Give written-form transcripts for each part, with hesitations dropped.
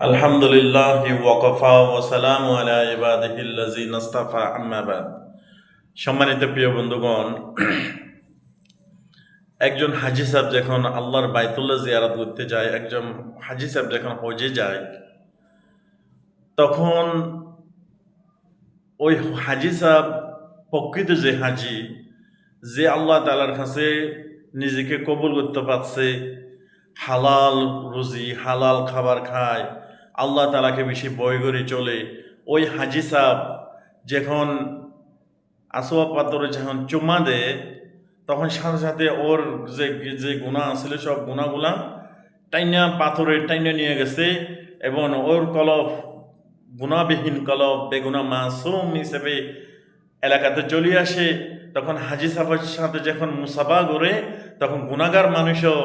আলহামদুলিল্লাহি ওয়াকাফা ওয়া সালামু আলা ইবাদিহিল্লাযিনা ইসতাফা আম্মা বাদ। সম্মানিত প্রিয় বন্ধুগণ, একজন হাজী সাহেব যখন আল্লাহর বাইতুল্লাহ জিয়ারত করতে যায়, একজন হাজী সাহেব যখন হজে যায়, তখন ওই হাজী সাহেব প্রকৃত যে হাজী, যে আল্লাহ তাআলার কাছে নিজেকে কবুল করতে পারছে, হালাল রুজি হালাল খাবার খায়, আল্লাহ তাআলাকে বেশি ভয় করে চলে, ওই হাজী সাহেব যখন আসোয়া পাথরে যখন চুমা দেয়, তখন সাথে সাথে ওর যে যে গুণা ছিল সব গুণাগুলা টাইনা পাথরে টাইনা নিয়ে গেছে, এবং ওর কলব গুণাবিহীন কলব বেগুনা মাসুম হিসেবে এলাকাতে চলে আসে। তখন হাজী সাহেবের সাথে যখন মুসাফা করে, তখন গুণাগার মানুষও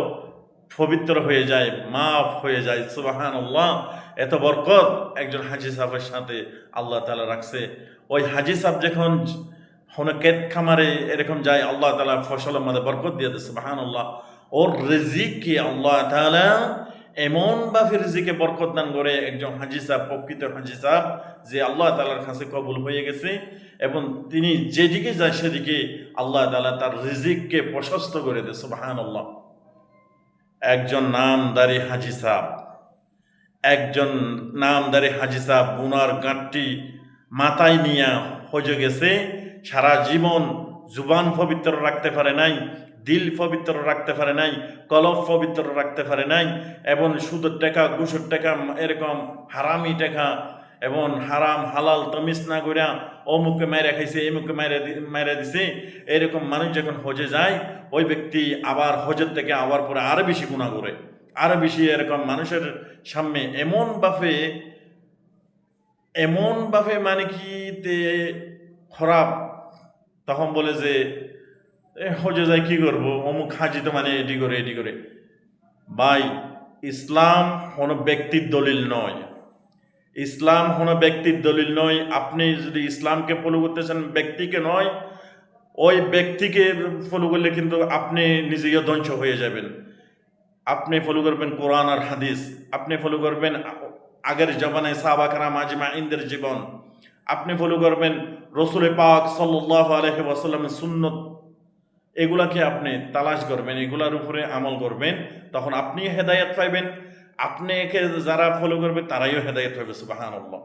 পবিত্র হয়ে যায়, মাফ হয়ে যায়। সুবহানাল্লাহ! এত বরকত একজন হাজী সাহেবের সাথে আল্লাহ তাআলা রাখছে। ওই হাজী সাহেব যখন ক্ষেত খামারে এরকম যায়, আল্লাহ তাআলা ফসলের মধ্যে বরকত দিয়ে দেয়। সুবহানাল্লাহ! ওর রিজিককে আল্লাহ তাআলা এমনভাবে রিজিকে বরকত দান করে, একজন হাজী সাহেব প্রকৃত হাজী সাহেব যে আল্লাহ তাআলার কাছে কবুল হয়ে গেছে, এবং তিনি যেদিকে যায় সেদিকে আল্লাহ তাআলা তার রিজিককে প্রশস্ত করে দেয়। সুবহানাল্লাহ! একজন নামদারি হাজী সাহেব, একজন নামদারি হাজী সাহেব গুনার গাঁটটি মাথায় নিয়ে হজে গেছে, সারা জীবন জুবান পবিত্র রাখতে পারে নাই, দিল পবিত্র রাখতে পারে নাই, কলব পবিত্র রাখতে পারে নাই, এবং সুদের টাকা ঘুষের টাকা এরকম হারামি টাকা এবং হারাম হালাল তমিজ না করিয়া অমুকে মাইরা খাইছে, এমুকে মাইরা দিছে, এরকম মানুষ যখন হজে যায়, ওই ব্যক্তি আবার হজের থেকে আবার পরে আরো বেশি গুনাহ করে, আরো বেশি এরকম মানুষের সামনে এমনভাবে মানে কি তে খারাপ, তখন বলে যে হজে যাই কি করবো, অমুক হাজি তো মানে এটি করে। ভাই, ইসলাম কোনো ব্যক্তির দলিল নয়, ইসলাম কোনো ব্যক্তির দলিল নয়। আপনি যদি ইসলামকে ফলো করতে চান, ব্যক্তিকে নয়, ওই ব্যক্তিকে ফলো করলে কিন্তু আপনি নিজেই ধ্বংস হয়ে যাবেন। আপনি ফলো করবেন কোরআন আর হাদিস, আপনি ফলো করবেন আগের জমানায় সাহাবা কেরাম আজমাইনদের জীবন, আপনি ফলো করবেন রসুল পাক সাল্লাল্লাহু আলাইহি ওয়াসাল্লামের সুন্নত, এগুলাকে আপনি তালাশ করবেন, এগুলার উপরে আমল করবেন, তখন আপনি হেদায়েত পাইবেন। আপনাকে যারা ফলো করবে তারাইও হেদায়েত পাবে। সুবহানাল্লাহ!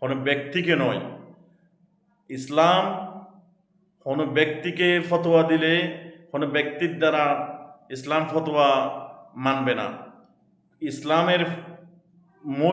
কোনো ব্যক্তিকে নয়। ইসলাম কোনো ব্যক্তিকে ফতোয়া দিলে, কোনো ব্যক্তির দ্বারা ইসলাম ফতোয়া মানবে না। ইসলামের